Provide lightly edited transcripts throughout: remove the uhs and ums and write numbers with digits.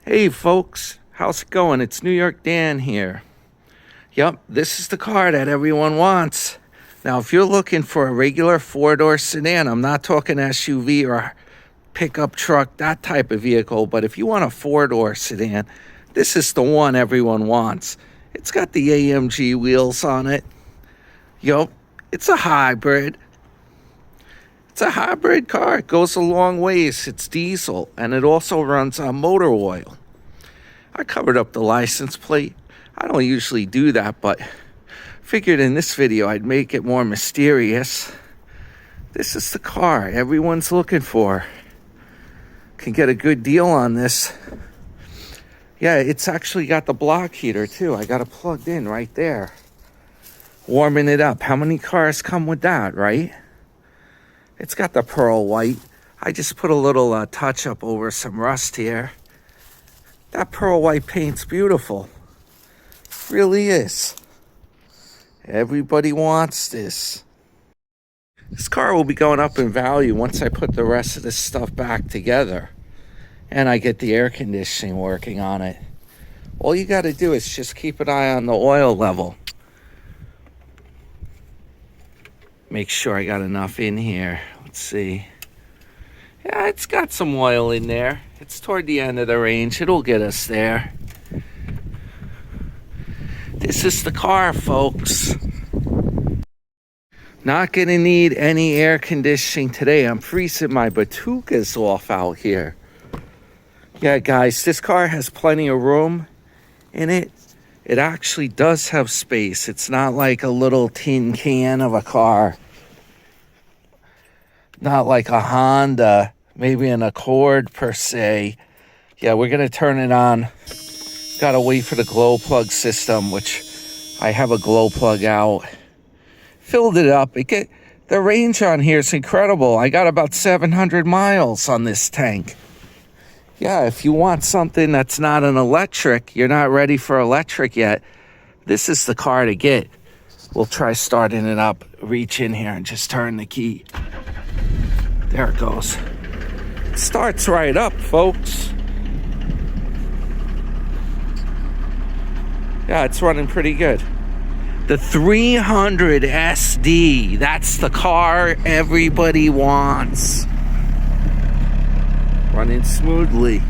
Hey folks, how's it going? It's New York Dan here. Yep, this is the car that everyone wants. Now, if you're looking for a regular four-door sedan, I'm not talking SUV or pickup truck, that type of vehicle, but if you want a four-door sedan, this is the one everyone wants. It's got the AMG wheels on it. Yup, it's a hybrid. It's a hybrid car. It goes a long ways. It's diesel, and it also runs on motor oil. I covered up the license plate. I don't usually do that, but figured in this video I'd make it more mysterious. This is the car everyone's looking for. Can get a good deal on this. Yeah, it's actually got the block heater too. I got it plugged in right there. Warming it up. How many cars come with that, right? It's got the pearl white. I just put a little touch up over some rust here. That pearl white paint's beautiful. Really is. Everybody wants this. This car will be going up in value once I put the rest of this stuff back together and I get the air conditioning working on it. All you got to do is just keep an eye on the oil level. Make sure I got enough in here. Let's see. Yeah, it's got some oil in there. It's toward the end of the range. It'll get us there. This is the car, folks. Not gonna need any air conditioning today. I'm freezing my batukas off out here. Yeah, guys, this car has plenty of room in it. It actually does have space. It's not like a little tin can of a car. Not like a Honda, maybe an Accord per se. Yeah, we're going to turn it on. Got to wait for the glow plug system, which I have a glow plug out. Filled it up. The range on here is incredible. I got about 700 miles on this tank. Yeah, if you want something that's not an electric, you're not ready for electric yet, this is the car to get. We'll try starting it up. Reach in here and just turn the key. There it goes. It starts right up, folks. Yeah, it's running pretty good. The 300 SD, that's the car everybody wants. Running smoothly.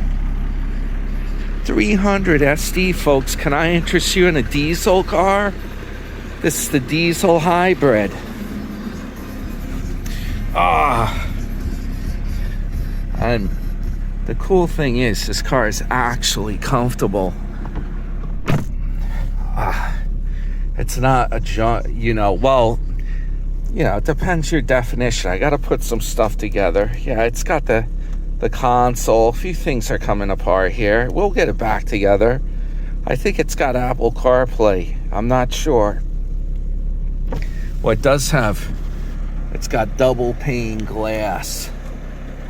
300 SD, folks. Can I interest you in a diesel car? This is the diesel hybrid. And the cool thing is, this car is actually comfortable. It's not a junk, it depends your definition. I got to put some stuff together. Yeah, it's got the console. A few things are coming apart here. We'll get it back together. I think it's got Apple CarPlay. I'm not sure. What it does have, it's got double pane glass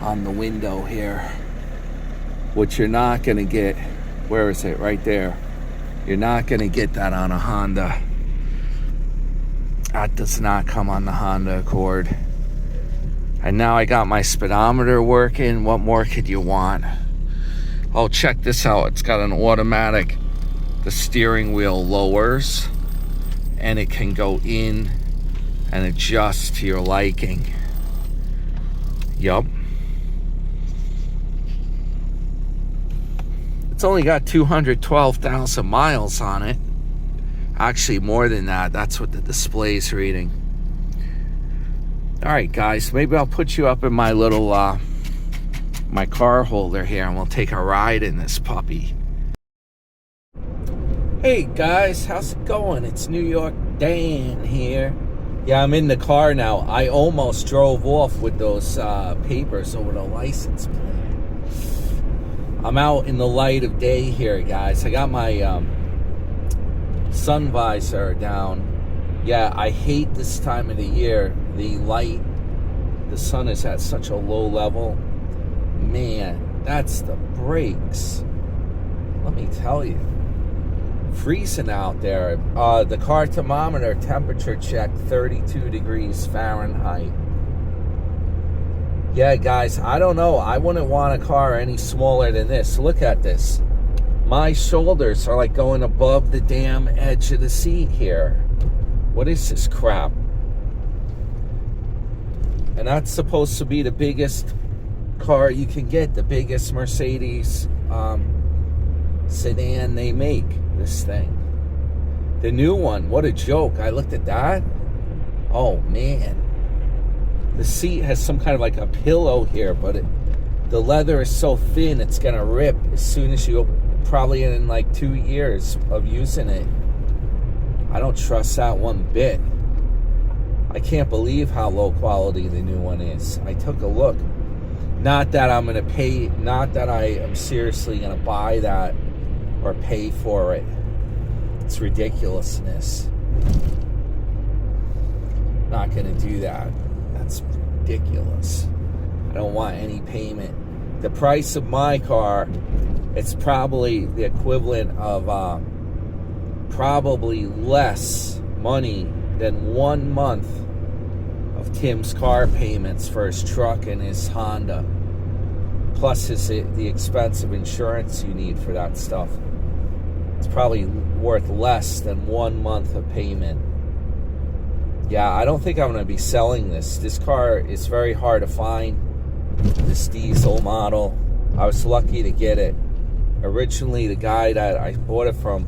on the window here, which you're not going to get. Where is it? Right there. You're not going to get that on a Honda. That does not come on the Honda Accord. And now I got my speedometer working. What more could you want? Oh, check this out. It's got an automatic. The steering wheel lowers and it can go in and adjust to your liking. Yup. It's only got 212,000 miles on it. Actually, more than that. That's what the display's reading. All right, guys. Maybe I'll put you up in my little, my car holder here, and we'll take a ride in this puppy. Hey, guys. How's it going? It's New York Dan here. Yeah, I'm in the car now. I almost drove off with those papers over the license plate. I'm out in the light of day here, guys. I got my sun visor down. Yeah, I hate this time of the year. The sun is at such a low level. Man, that's the brakes. Let me tell you. Freezing out there. The car thermometer temperature check 32 degrees Fahrenheit. Yeah, guys, I don't know. I wouldn't want a car any smaller than this. Look at this. My shoulders are like going above the damn edge of the seat here. What is this crap? And that's supposed to be the biggest car you can get, the biggest Mercedes sedan they make, this thing. The new one, what a joke. I looked at that. Oh, man. The seat has some kind of like a pillow here, but the leather is so thin, it's going to rip as soon as you open, probably in like 2 years of using it. I don't trust that one bit. I can't believe how low quality the new one is. I took a look. Not that I'm going to pay, not that I am seriously going to buy that or pay for it. It's ridiculousness. Not going to do that. That's ridiculous. I don't want any payment. The price of my car, it's probably the equivalent of probably less money than 1 month of Tim's car payments for his truck and his Honda, plus the expensive insurance you need for that stuff. It's probably worth less than 1 month of payment. Yeah, I don't think I'm going to be selling this. This car is very hard to find, this diesel model. I was lucky to get it. Originally, the guy that I bought it from,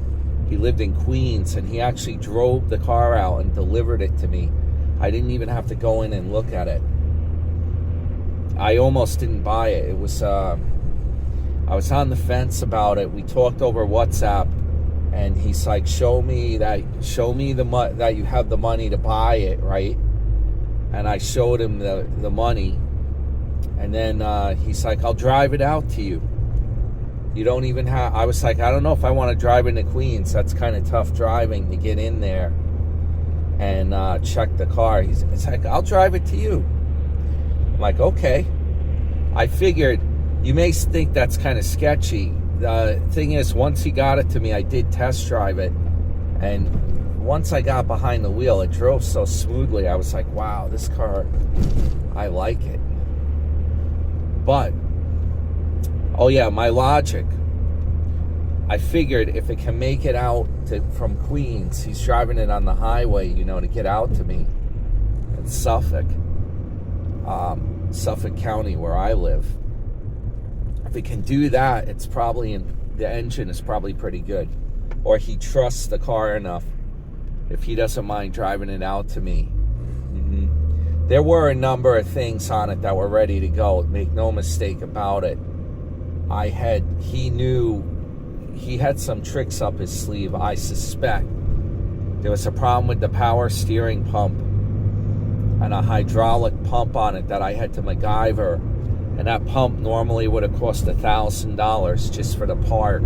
he lived in Queens, and he actually drove the car out and delivered it to me. I didn't even have to go in and look at it. I almost didn't buy it. It was, I was on the fence about it. We talked over WhatsApp, and he's like, show me that you have the money to buy it, right? And I showed him the money, and then he's like, I'll drive it out to you. You don't even have, I was like, I don't know if I want to drive into Queens. That's kind of tough driving to get in there and check the car. It's like, I'll drive it to you. I'm like, okay. I figured, you may think that's kind of sketchy. The thing is, once he got it to me, I did test drive it. And once I got behind the wheel, it drove so smoothly. I was like, wow, this car, I like it. But, oh yeah, my logic. I figured if it can make it out from Queens, he's driving it on the highway, you know, to get out to me in Suffolk County, where I live. If it can do that, it's probably the engine is probably pretty good. Or he trusts the car enough if he doesn't mind driving it out to me. There were a number of things on it that were ready to go. Make no mistake about it. He knew he had some tricks up his sleeve, I suspect. There was a problem with the power steering pump and a hydraulic pump on it that I had to MacGyver. And that pump normally would have cost $1,000 just for the part.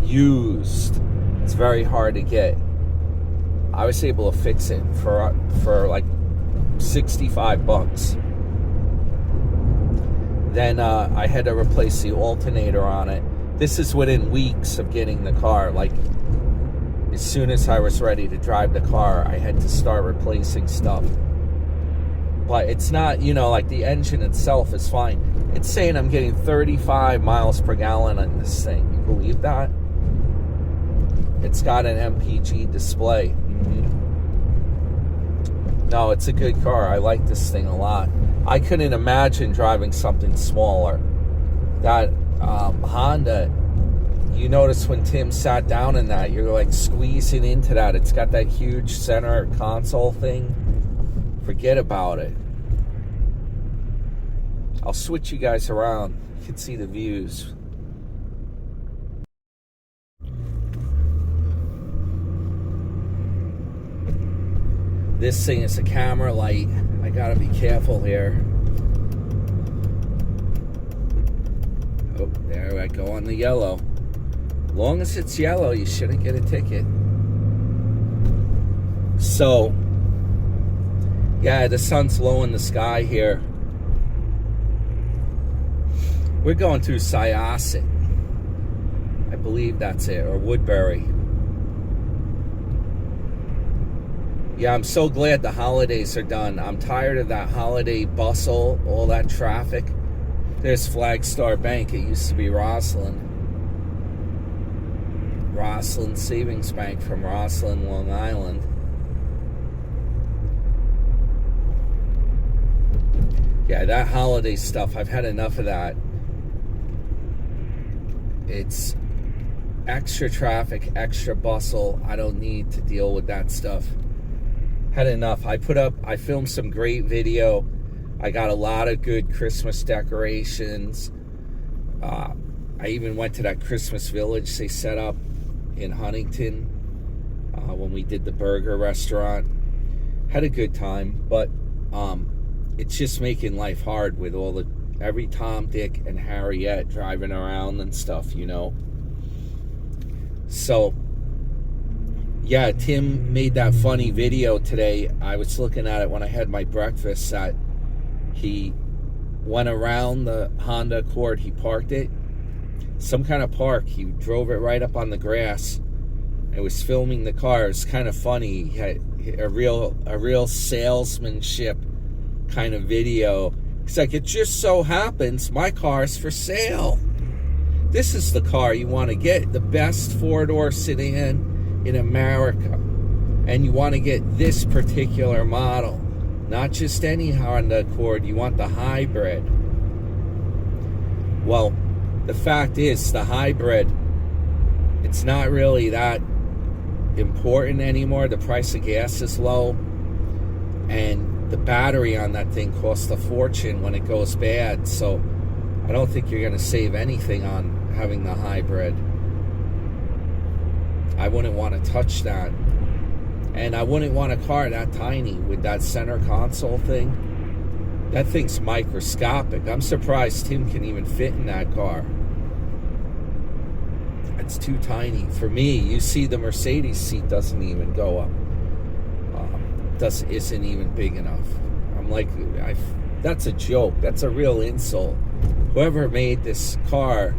Used. It's very hard to get. I was able to fix it for like $65. Then I had to replace the alternator on it. This is within weeks of getting the car. Like, as soon as I was ready to drive the car, I had to start replacing stuff. But it's not, you know, like the engine itself is fine. It's saying I'm getting 35 miles per gallon on this thing. You believe that? It's got an MPG display. No, it's a good car. I like this thing a lot. I couldn't imagine driving something smaller. That Honda, you notice when Tim sat down in that, you're like squeezing into that. It's got that huge center console thing. Forget about it. I'll switch you guys around. You can see the views. This thing is a camera light. I gotta be careful here. Oh, there I go on the yellow. As long as it's yellow, you shouldn't get a ticket. So, yeah, the sun's low in the sky here. We're going through Syosset. I believe that's it, or Woodbury. Yeah, I'm so glad the holidays are done. I'm tired of that holiday bustle, all that traffic. There's Flagstar Bank. It used to be Roslyn. Roslyn Savings Bank from Roslyn, Long Island. Yeah, that holiday stuff, I've had enough of that. It's extra traffic, extra bustle. I don't need to deal with that stuff. Had enough. I filmed some great video. I got a lot of good Christmas decorations. I even went to that Christmas village they set up in Huntington when we did the burger restaurant. Had a good time, but it's just making life hard with every Tom, Dick, and Harriet driving around and stuff, you know. So, yeah, Tim made that funny video today. I was looking at it when I had my breakfast, that he went around the Honda Accord. He parked it, some kind of park. He drove it right up on the grass and was filming the car. It's kind of funny. He had a real salesmanship kind of video. He's like, it just so happens my car's for sale. This is the car you want to get, the best four-door sedan in America. And you want to get this particular model, not just any Honda Accord. You want the hybrid. Well, the fact is, the hybrid, it's not really that important anymore. The price of gas is low, and the battery on that thing costs a fortune when it goes bad. So I don't think you're going to save anything on having the hybrid. I wouldn't want to touch that. And I wouldn't want a car that tiny with that center console thing. That thing's microscopic. I'm surprised Tim can even fit in that car. It's too tiny. For me, you see the Mercedes seat doesn't even go up. Isn't even big enough. I'm like, that's a joke. That's a real insult. Whoever made this car,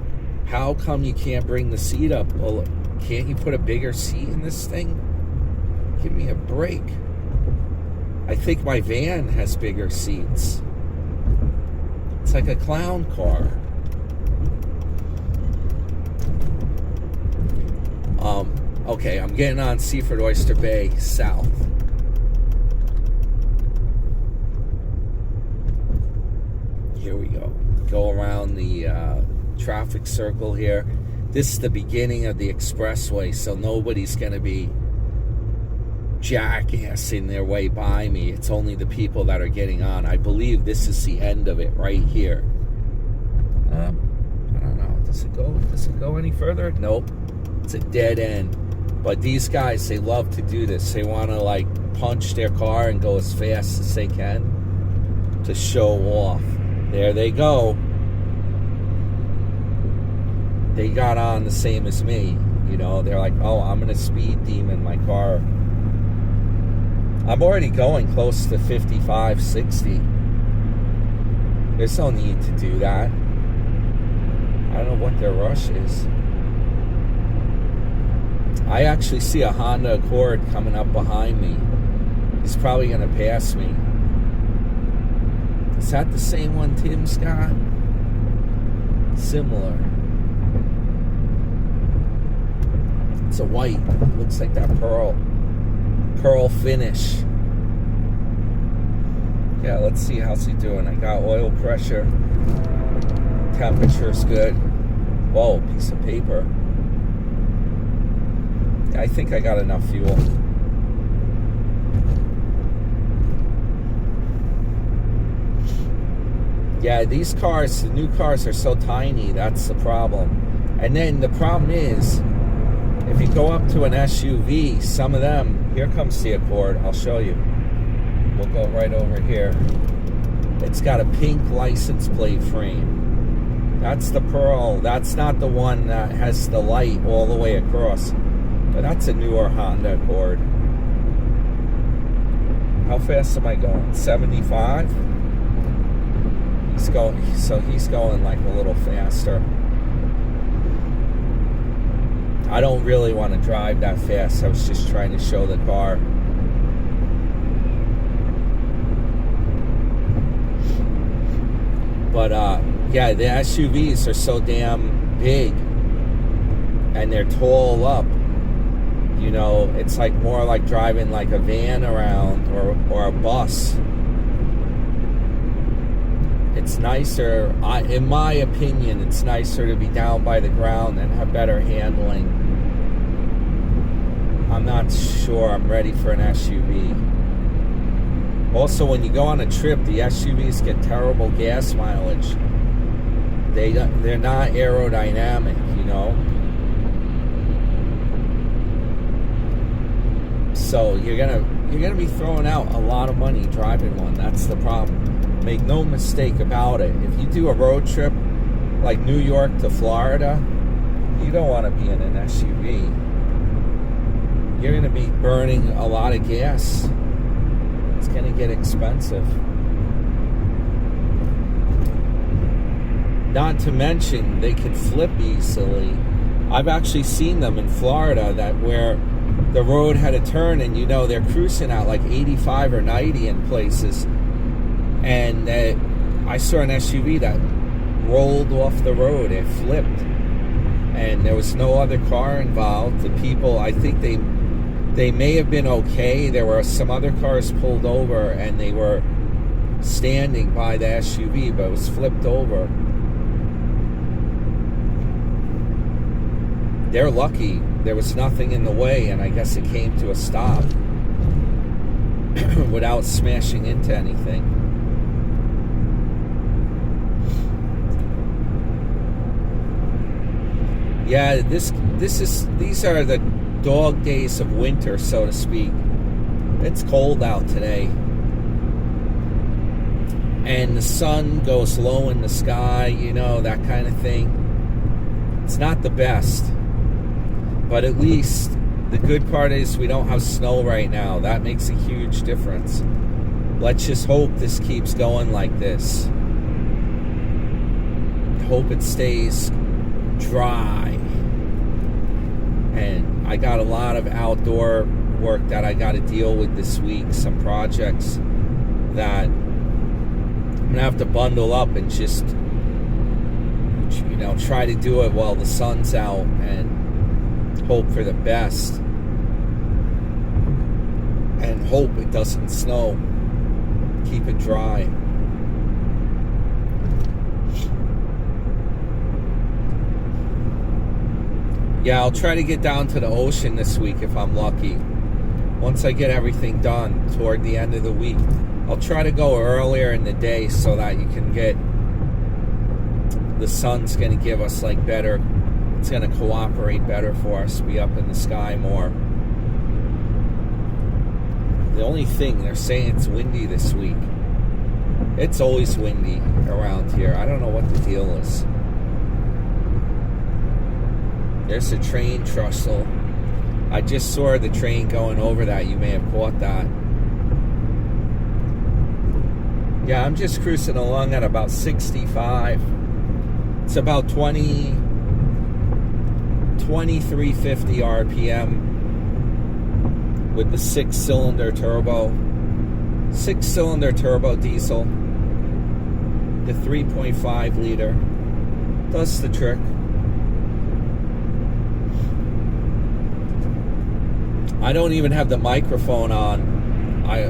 how come you can't bring the seat up? Well, can't you put a bigger seat in this thing? Give me a break. I think my van has bigger seats. It's like a clown car. Okay, I'm getting on Seaford Oyster Bay South. Here we go. Go around the traffic circle here. This is the beginning of the expressway, so nobody's going to be jackassing their way by me. It's only the people that are getting on. I believe this is the end of it right here. I don't know. Does it go any further? Nope. It's a dead end. But these guys, they love to do this. They want to like punch their car and go as fast as they can to show off. There they go. They got on the same as me. You know, they're like, oh, I'm going to speed demon my car. I'm already going close to 55, 60. There's no need to do that. I don't know what their rush is. I actually see a Honda Accord coming up behind me. He's probably going to pass me. Is that the same one Tim's got? Similar. It's a white. Looks like that pearl finish. Yeah, let's see how's he doing. I got oil pressure. Temperature's good. Whoa, piece of paper. I think I got enough fuel. Yeah, these cars, the new cars are so tiny. That's the problem. And then the problem is, if you go up to an SUV, some of them, here comes the Accord, I'll show you. We'll go right over here. It's got a pink license plate frame. That's the pearl. That's not the one that has the light all the way across. But that's a newer Honda Accord. How fast am I going? 75? He's going like a little faster. I don't really want to drive that fast. I was just trying to show the car. But yeah, the SUVs are so damn big. and they're tall up. You know, it's like more like driving like a van around or a bus. It's nicer, in my opinion, it's nicer to be down by the ground and have better handling. I'm not sure I'm ready for an SUV. Also, when you go on a trip, the SUVs get terrible gas mileage. They're not aerodynamic, you know. So you're gonna be throwing out a lot of money driving one. That's the problem. Make no mistake about it. If you do a road trip like New York to Florida, you don't want to be in an SUV. You're going to be burning a lot of gas. It's going to get expensive. Not to mention, they can flip easily. I've actually seen them in Florida where the road had a turn and, you know, they're cruising out like 85 or 90 in places. And I saw an SUV that rolled off the road. It flipped. And there was no other car involved. The people, I think they may have been okay. There were some other cars pulled over and they were standing by the SUV, but it was flipped over. They're lucky. There was nothing in the way, and I guess it came to a stop without smashing into anything. Yeah, these are the dog days of winter, so to speak. It's cold out today. And the sun goes low in the sky, you know, that kind of thing. It's not the best. But at least the good part is we don't have snow right now. That makes a huge difference. Let's just hope this keeps going like this. Hope it stays dry. And I got a lot of outdoor work that I got to deal with this week. Some projects that I'm going to have to bundle up and just, you know, try to do it while the sun's out and hope for the best. And hope it doesn't snow. Keep it dry. Yeah, I'll try to get down to the ocean this week if I'm lucky. Once I get everything done toward the end of the week. I'll try to go earlier in the day so that you can get... The sun's going to give us like better... It's going to cooperate better for us, be up in the sky more. The only thing, they're saying it's windy this week. It's always windy around here. I don't know what the deal is. There's a train trestle. I just saw the train going over that. You may have caught that. Yeah, I'm just cruising along at about 65. It's about 2350 RPM with the 6-cylinder turbo. 6-cylinder turbo diesel. The 3.5 liter. Does the trick. I don't even have the microphone on.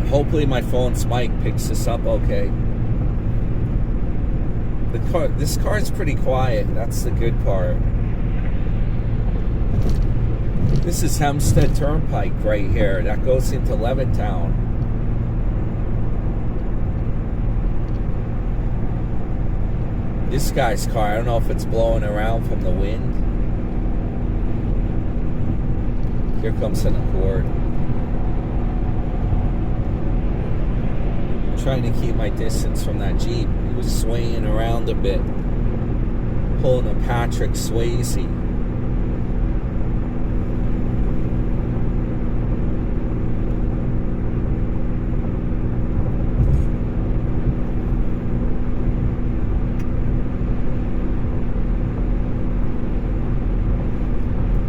Hopefully my phone's mic picks this up okay. This car's pretty quiet. That's the good part. This is Hempstead Turnpike right here. That goes into Levittown. This guy's car, I don't know if it's blowing around from the wind. Here comes an Accord. I'm trying to keep my distance from that Jeep. He was swaying around a bit. Pulling a Patrick Swayze.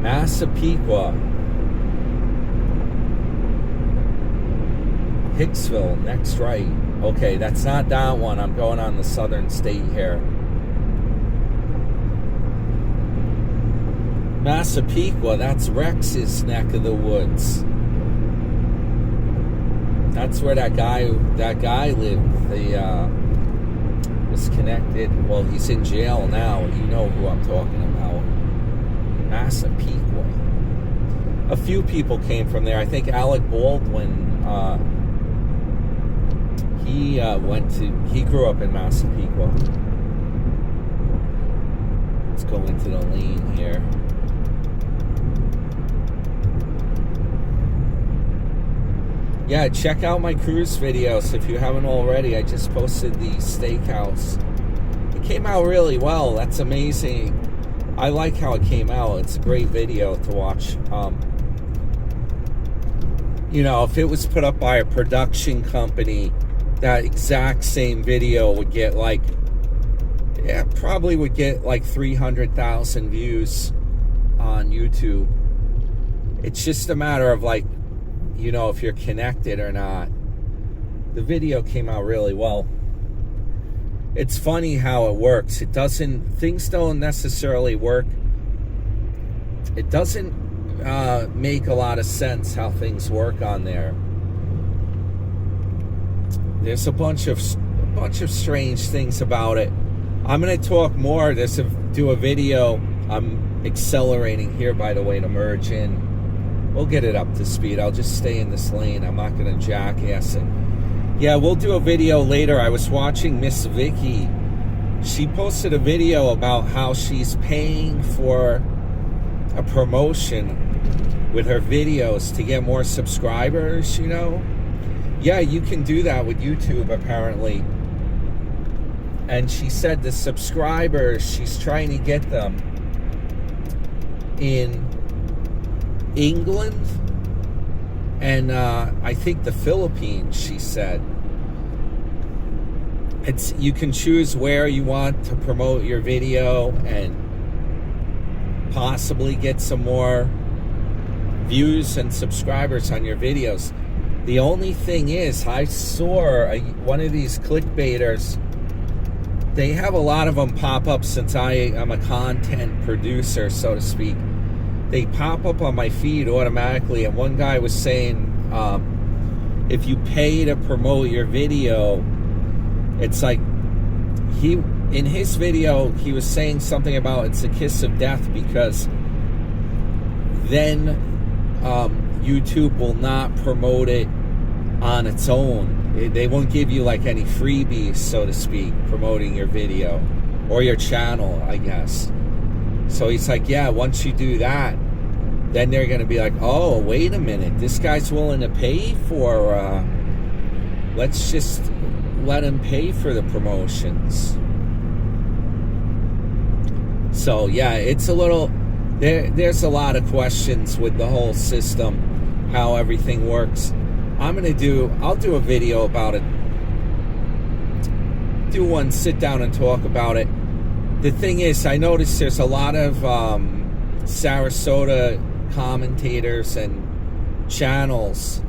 Massapequa. Hicksville, next right. Okay, that's not that one. I'm going on the southern state here. Massapequa, that's Rex's neck of the woods. That's where that guy lived. They was connected. Well, he's in jail now. You know who I'm talking about. Massapequa. A few people came from there. I think Alec Baldwin. He grew up in Massapequa. Let's go into the lane here. Yeah, check out my cruise videos if you haven't already. I just posted the steakhouse. It came out really well. That's amazing. I like how it came out. It's a great video to watch. You know, if it was put up by a production company, that exact same video would get probably would get like 300,000 views on YouTube. It's just a matter of like, you know, if you're connected or not. The video came out really well. It's funny how it works. Things don't necessarily work. It doesn't make a lot of sense how things work on there. There's a bunch of strange things about it. I'm going to talk more. Do a video. I'm accelerating here, by the way, to merge in. We'll get it up to speed. I'll just stay in this lane. I'm not going to jackass it. Yeah, we'll do a video later. I was watching Miss Vicky. She posted a video about how she's paying for a promotion with her videos to get more subscribers, you know? Yeah, you can do that with YouTube, apparently. And she said the subscribers, she's trying to get them in England and I think the Philippines, she said. You can choose where you want to promote your video and possibly get some more views and subscribers on your videos. The only thing is, I saw one of these clickbaiters. They have a lot of them pop up since I am a content producer, so to speak. They pop up on my feed automatically, and one guy was saying if you pay to promote your video, it's like in his video he was saying something about it's a kiss of death, because then YouTube will not promote it on its own. They won't give you like any freebies, so to speak, promoting your video or your channel, I guess. So he's like, yeah, once you do that, then they're going to be like, oh, wait a minute, this guy's willing to pay for, let's just let him pay for the promotions. So, yeah, it's a little, there's a lot of questions with the whole system, how everything works. I'll do a video about it. Do one, sit down and talk about it. The thing is, I noticed there's a lot of Sarasota commentators and channels.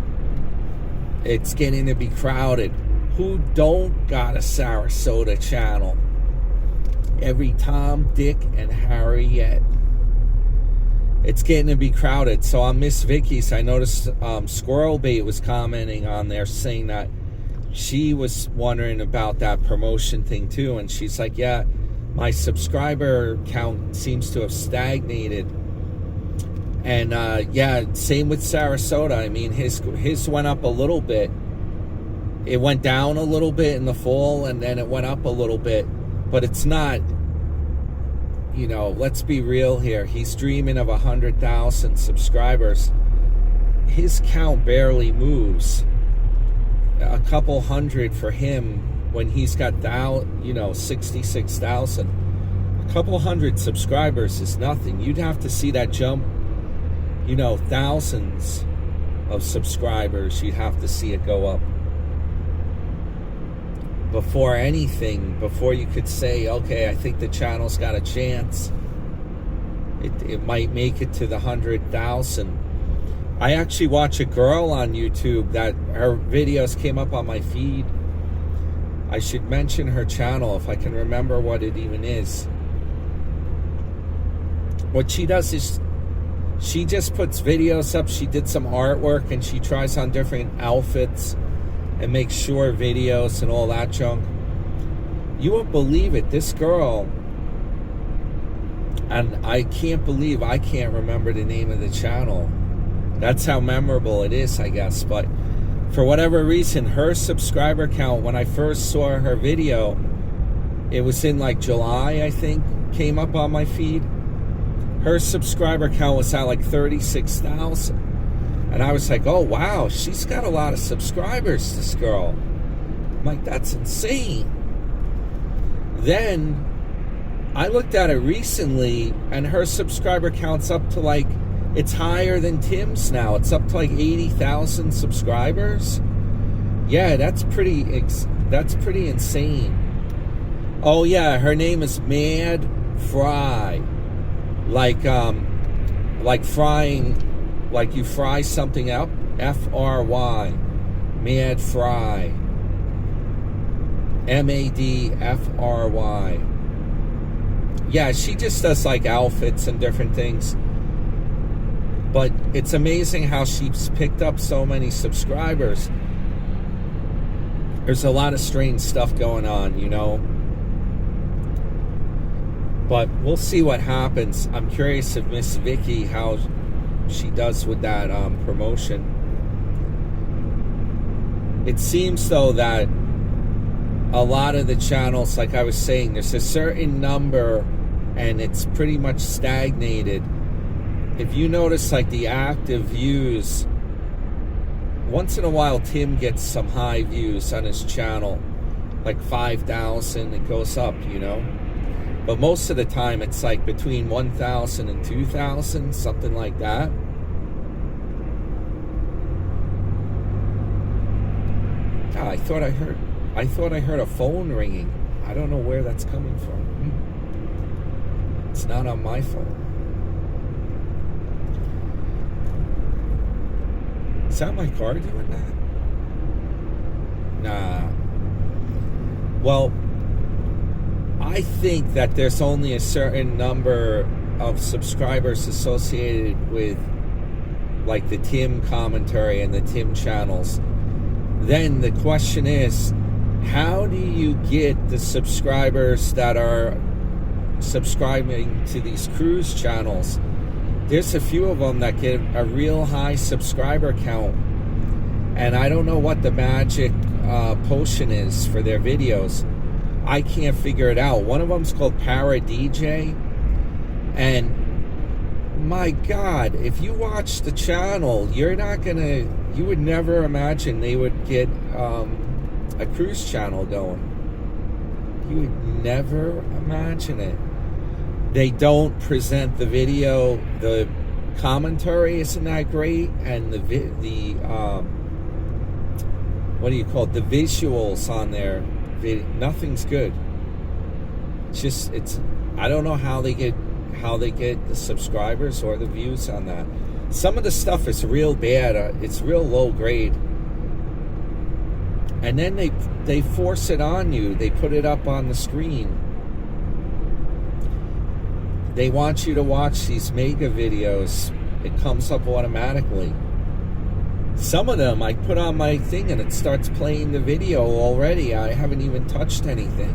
It's getting to be crowded. Who don't got a Sarasota channel? Every Tom, Dick, and Harriet. It's getting to be crowded. So on Miss Vicky's, I noticed Squirrel Bait was commenting on there saying that she was wondering about that promotion thing too. And she's like, yeah, my subscriber count seems to have stagnated. And yeah, same with Sarasota. I mean, his went up a little bit. It went down a little bit in the fall, and then it went up a little bit. But it's not, you know, let's be real here. He's dreaming of 100,000 subscribers. His count barely moves. A couple hundred for him when he's got 66,000. A couple hundred subscribers is nothing. You'd have to see that jump, you know, thousands of subscribers. You'd have to see it go up before you could say, okay, I think the channel's got a chance. It might make it to the 100,000. I actually watch a girl on YouTube that her videos came up on my feed. I should mention her channel if I can remember what it even is. what she does is she just puts videos up. She did some artwork and she tries on different outfits and makes short videos and all that junk. You won't believe it. This girl, and I can't believe I can't remember the name of the channel. That's how memorable it is, I guess. But for whatever reason, her subscriber count, when I first saw her video, it was in like July, I think, came up on my feed. Her subscriber count was at like 36,000. And I was like, oh, wow, she's got a lot of subscribers, this girl. I'm like, that's insane. Then I looked at it recently, and her subscriber count's up to like, it's higher than Tim's now. It's up to like 80,000 subscribers. Yeah, that's pretty insane. Oh yeah, her name is Mad Fry. Like frying, like you fry something up. F-R-Y. Mad Fry. M-A-D-F-R-Y. Yeah, she just does like outfits and different things. But it's amazing how she's picked up so many subscribers. There's a lot of strange stuff going on, you know. But we'll see what happens. I'm curious if Miss Vicky, how she does with that promotion. It seems, though, that a lot of the channels, like I was saying, there's a certain number and it's pretty much stagnated. If you notice, like, the active views, once in a while Tim gets some high views on his channel, like 5,000, it goes up, you know. But most of the time it's like between 1,000 and 2,000, something like that. Ah, I thought I heard a phone ringing. I don't know where that's coming from. It's not on my phone. Is that my car doing that? Nah. Well, I think that there's only a certain number of subscribers associated with like the Tim commentary and the Tim channels. Then the question is, how do you get the subscribers that are subscribing to these cruise channels? There's a few of them that get a real high subscriber count, and I don't know what the magic potion is for their videos. I can't figure it out. One of them's called Para DJ, and my God, if you watch the channel, you would never imagine they would get a cruise channel going. You would never imagine it. They don't present the video. The commentary isn't that great, and the what do you call it? The visuals on there, nothing's good. I don't know how they get the subscribers or the views on that. Some of the stuff is real bad. It's real low grade. And then they force it on you. They put it up on the screen. They want you to watch these mega videos. It comes up automatically. Some of them, I put on my thing and it starts playing the video already. I haven't even touched anything.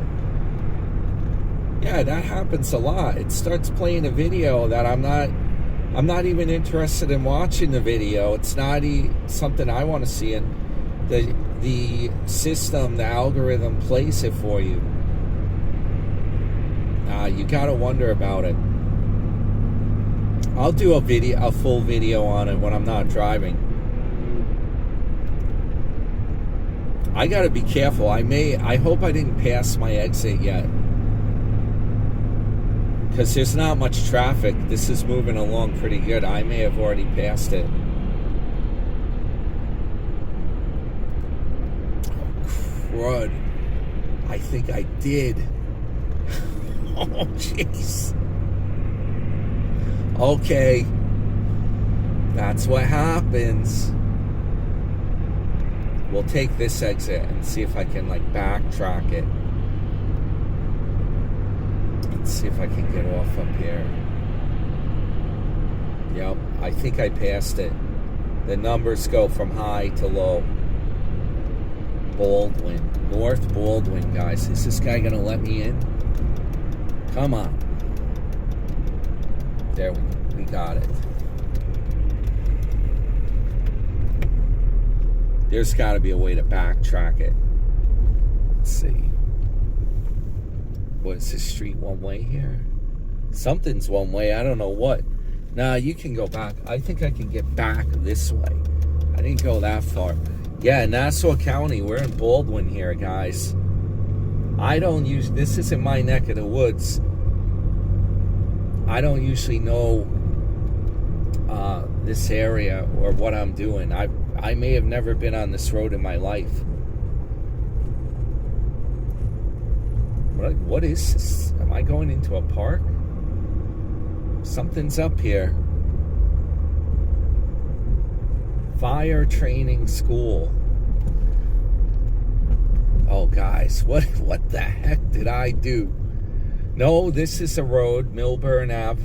Yeah, that happens a lot. It starts playing a video that I'm not even interested in watching the video. It's not something I want to see, and the system, the algorithm plays it for you. You gotta wonder about it. I'll do a full video on it when I'm not driving. I gotta be careful. I hope I didn't pass my exit yet, because there's not much traffic. This is moving along pretty good. I may have already passed it. Oh, crud. I think I did. Oh, jeez. Okay. That's what happens. We'll take this exit and see if I can, like, backtrack it. Let's see if I can get off up here. Yep, I think I passed it. The numbers go from high to low. Baldwin. North Baldwin, guys. Is this guy gonna let me in? Come on. There we got it. There's got to be a way to backtrack it. Let's see. What is this street one way here? Something's one way. I don't know what. Nah, you can go back. I think I can get back this way. I didn't go that far. Yeah, Nassau County. We're in Baldwin here, guys. I don't use... This isn't my neck of the woods. I don't usually know this area or what I'm doing. I may have never been on this road in my life. What is this? Am I going into a park? Something's up here. Fire training school. Oh, guys, what the heck did I do? No, this is a road, Milburn Ave.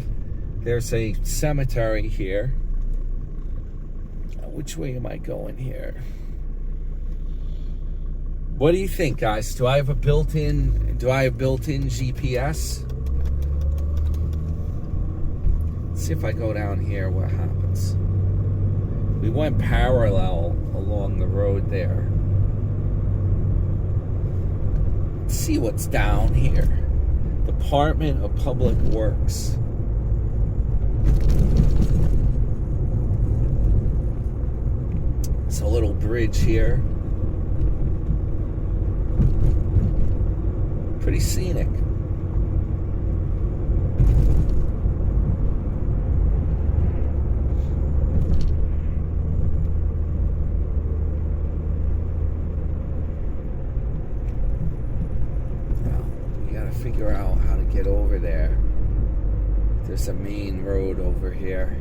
There's a cemetery here. Which way am I going here? What do you think, guys? Do I have built-in GPS? Let's see if I go down here, what happens. We went parallel along the road there. Let's see what's down here. Department of Public Works. It's a little bridge here. Pretty scenic. Now, we gotta figure out how to get over there. There's a main road over here.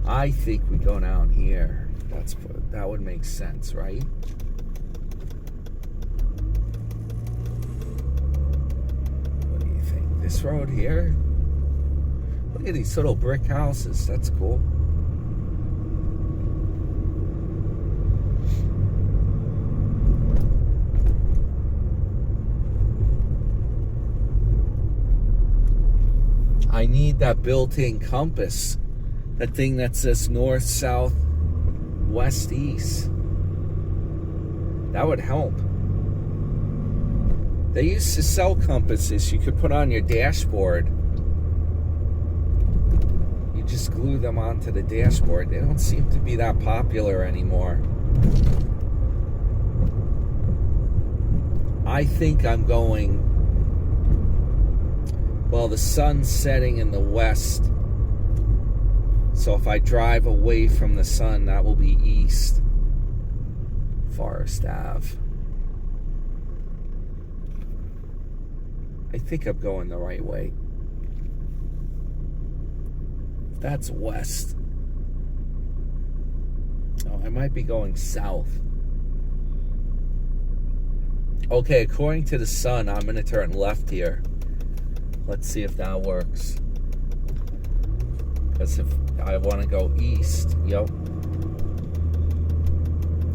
I think we go down here. That would make sense, right? What do you think? This road here? Look at these little brick houses. That's cool. I need that built-in compass. That thing that says north, south, west, east. That would help. They used to sell compasses you could put on your dashboard. You just glue them onto the dashboard. They don't seem to be that popular anymore. I think I'm going... Well, the sun's setting in the west. So if I drive away from the sun, that will be east. Forest Ave. I think I'm going the right way. That's west. Oh, I might be going south. Okay, according to the sun, I'm going to turn left here. Let's see if that works. Because if I want to go east, yep.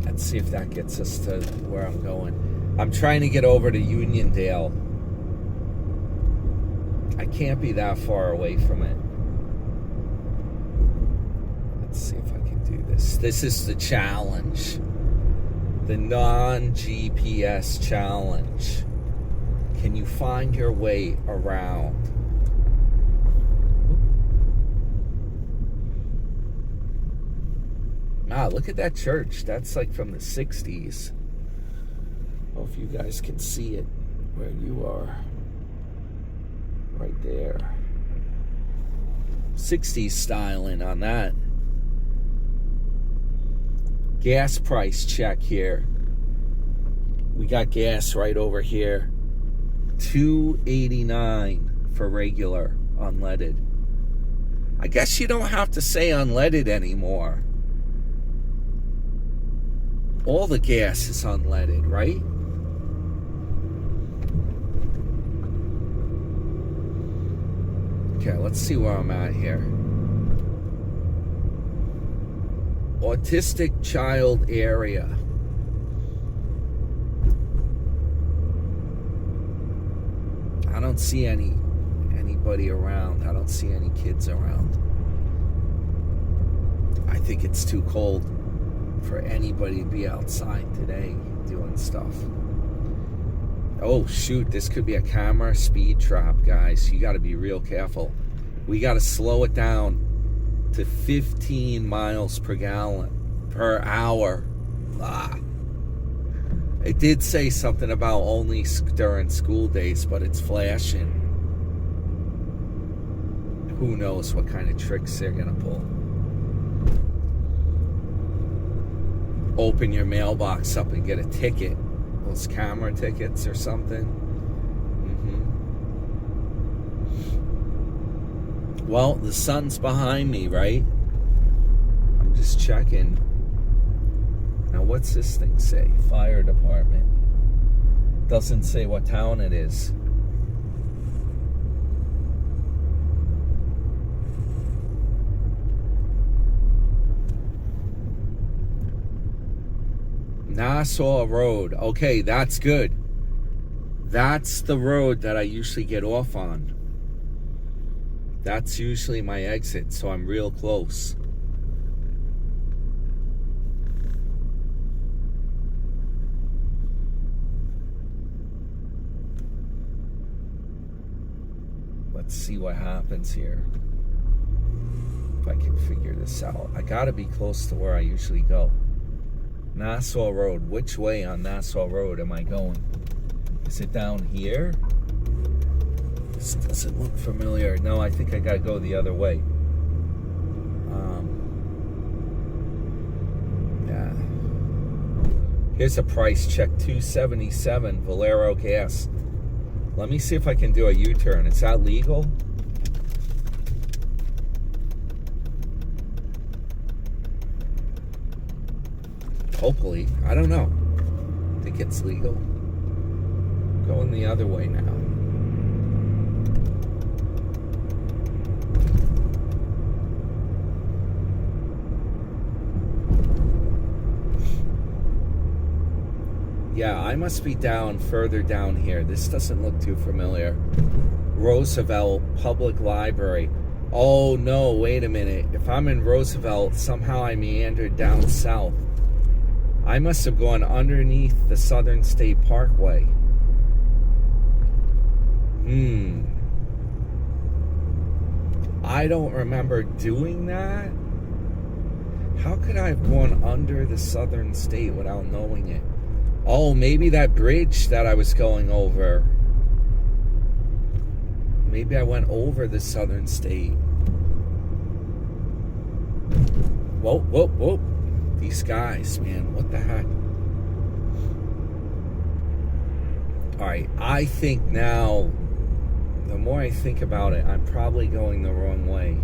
Let's see if that gets us to where I'm going. I'm trying to get over to Uniondale. I can't be that far away from it. Let's see if I can do this. This is the challenge. The non-GPS challenge. Can you find your way around? Ah, look at that church. That's like from the 60s. I don't know if you guys can see it where you are. Right there. 60s styling on that. Gas price check here. We got gas right over here. $2.89 for regular unleaded. I guess you don't have to say unleaded anymore. All the gas is unleaded, right? Okay, let's see where I'm at here. Autistic child area. I don't see anybody around. I don't see any kids around. I think it's too cold for anybody to be outside today doing stuff. Oh shoot, this could be a camera speed trap, guys. You got to be real careful. We got to slow it down to 15 miles per hour. It did say something about only during school days, but it's flashing. Who knows what kind of tricks they're gonna pull. Open your mailbox up and get a ticket. Those camera tickets or something. Well, the sun's behind me, right? I'm just checking. Now, what's this thing say? Fire department. Doesn't say what town it is. Nassau Road. Okay, that's good. That's the road that I usually get off on. That's usually my exit, so I'm real close. Let's see what happens here. If I can figure this out. I gotta be close to where I usually go. Nassau Road. Which way on Nassau Road am I going? Is it down here? This doesn't look familiar. No, I think I gotta go the other way. Yeah. Here's a price check. $2.77 Valero gas. Let me see if I can do a U-turn. Is that legal? Hopefully. I don't know. I think it's legal. Going the other way now. Yeah, I must be further down here. This doesn't look too familiar. Roosevelt Public Library. Oh no, wait a minute. If I'm in Roosevelt, somehow I meandered down south. I must have gone underneath the Southern State Parkway. I don't remember doing that. How could I have gone under the Southern State without knowing it? Oh, maybe that bridge that I was going over. Maybe I went over the Southern State. Whoa, whoa, whoa. These guys, man, what the heck? All right, I think now, the more I think about it, I'm probably going the wrong way.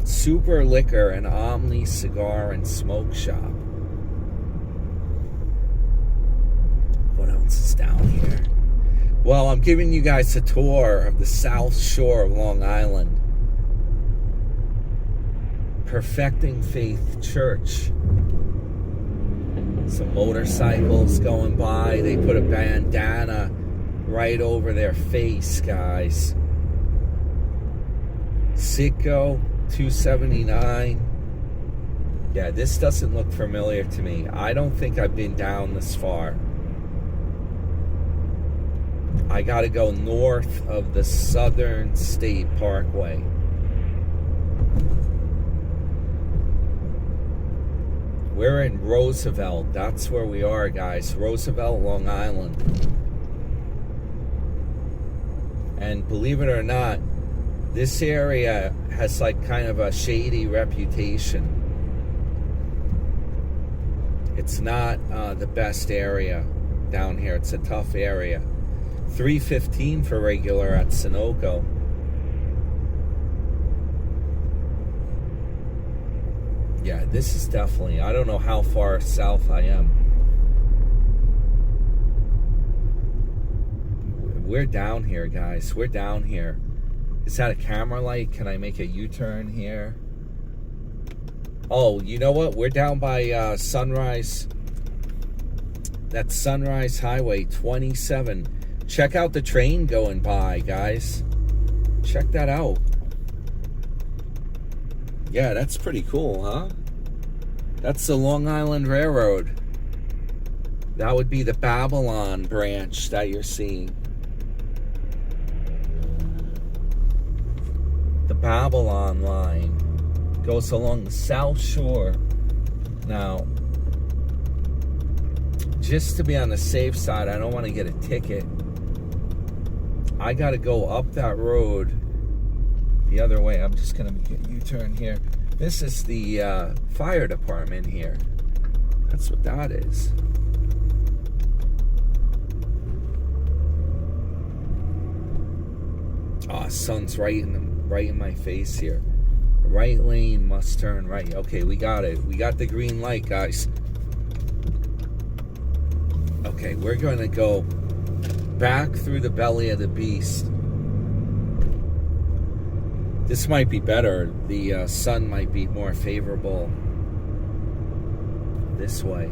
Super Liquor and Omni Cigar and Smoke Shop. What else is down here? Well, I'm giving you guys a tour of the South Shore of Long Island. Perfecting Faith Church. Some motorcycles going by. They put a bandana right over their face, guys. Sitco, $2.79. Yeah, this doesn't look familiar to me. I don't think I've been down this far. I gotta go north of the Southern State Parkway. We're in Roosevelt. That's where we are, guys. Roosevelt, Long Island. And believe it or not, this area has like kind of a shady reputation. It's not the best area down here. It's a tough area. $3.15 for regular at Sunoco. Yeah, This is definitely, I don't know how far south I am. We're down here, guys. We're down here. Is that a camera light? Can I make a U-turn here? Oh, you know what? We're down by Sunrise. That's Sunrise Highway 27. Check out the train going by, guys. Check that out. Yeah, that's pretty cool, huh? That's the Long Island Railroad. That would be the Babylon branch that you're seeing. The Babylon line goes along the South Shore. Now, just to be on the safe side, I don't want to get a ticket. I got to go up that road the other way. I'm just going to make a U-turn here. This is the fire department here. That's what that is. Oh, sun's right in my face here. Right lane must turn right. Okay, we got it. We got the green light, guys. Okay, we're going to go back through the belly of the beast. This might be better. The sun might be more favorable this way.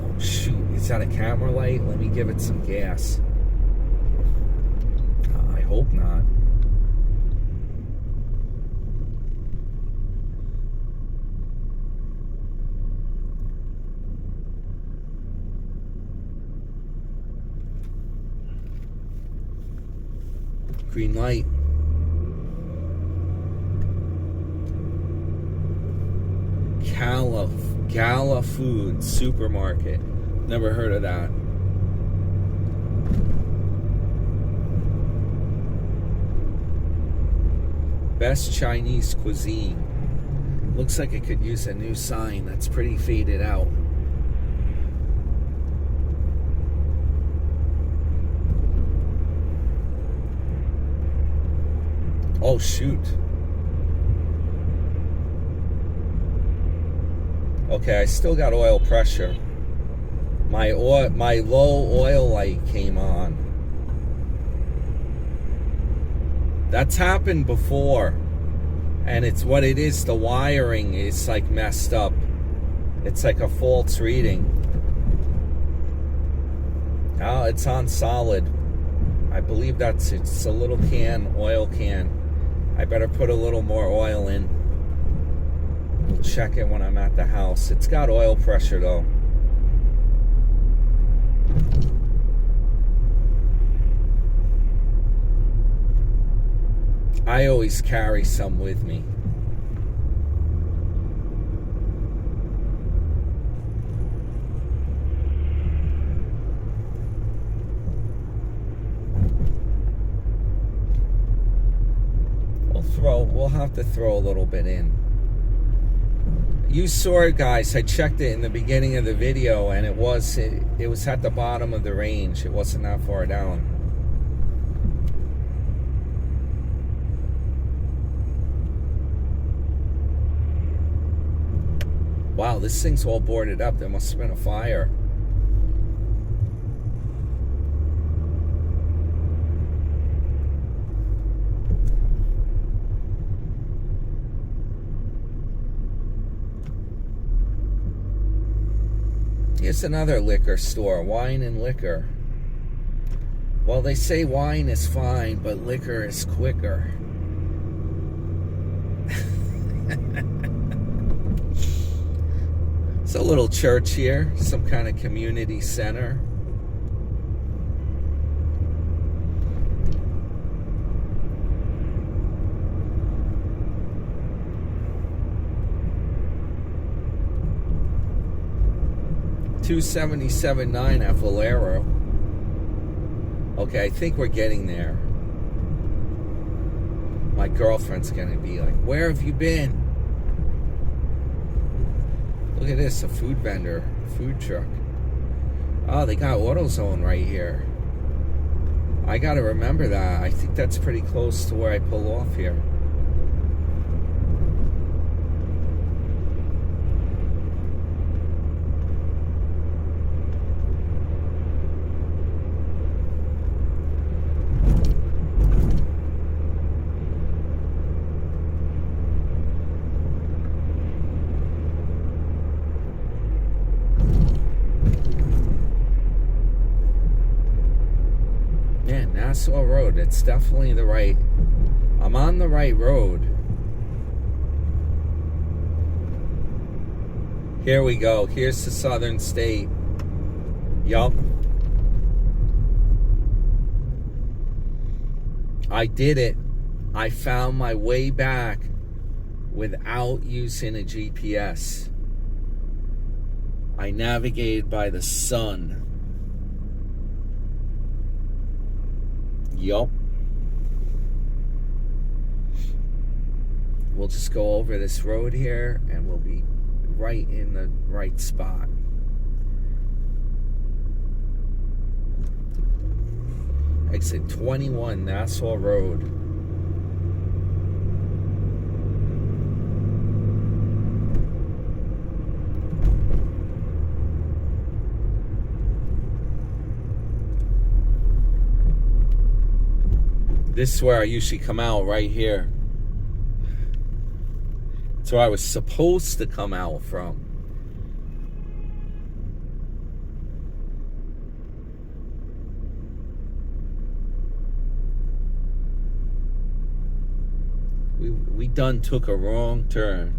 Oh, shoot. Is that a camera light? Let me give it some gas. I hope not. Green light. Gala Food Supermarket. Never heard of that. Best Chinese cuisine. Looks like it could use a new sign. That's pretty faded out. Oh, shoot. Okay, I still got oil pressure. My low oil light came on. That's happened before. And it's what it is. The wiring is like messed up. It's like a false reading. Oh, it's on solid. I believe it's a little can, oil can. I better put a little more oil in. We'll check it when I'm at the house. It's got oil pressure though. I always carry some with me. We'll have to throw a little bit in. You saw it, guys. I checked it in the beginning of the video, and it was at the bottom of the range. It wasn't that far down. Wow, this thing's all boarded up. There must have been a fire. Here's another liquor store, wine and liquor. Well, they say wine is fine, but liquor is quicker. It's a little church here, some kind of community center. $277.9 at Valero. Okay, I think we're getting there. My girlfriend's gonna be like, where have you been? Look at this, a food vendor, food truck. Oh, they got AutoZone right here. I gotta remember that. I think that's pretty close to where I pull off here. Nassau Road. It's definitely the right... I'm on the right road. Here we go. Here's the Southern State. Yup. I did it. I found my way back without using a GPS. I navigated by the sun. Yup. We'll just go over this road here and we'll be right in the right spot. Exit 21 Nassau Road. This is where I usually come out, right here. It's where I was supposed to come out from. We done took a wrong turn.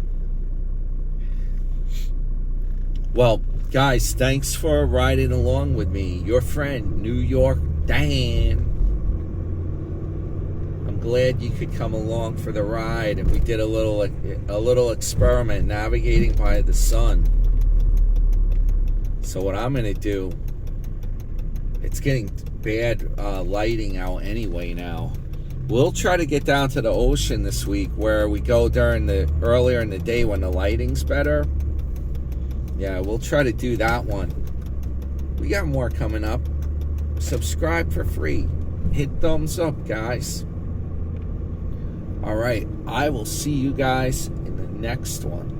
Well, guys, thanks for riding along with me. Your friend, New York Dan. I'm glad you could come along for the ride, and we did a little experiment navigating by the sun. So what I'm gonna do, it's getting bad lighting out anyway now. We'll try to get down to the ocean this week, where we go earlier in the day when the lighting's better. Yeah, we'll try to do that one. We got more coming up. Subscribe for free. Hit thumbs up, guys. All right, I will see you guys in the next one.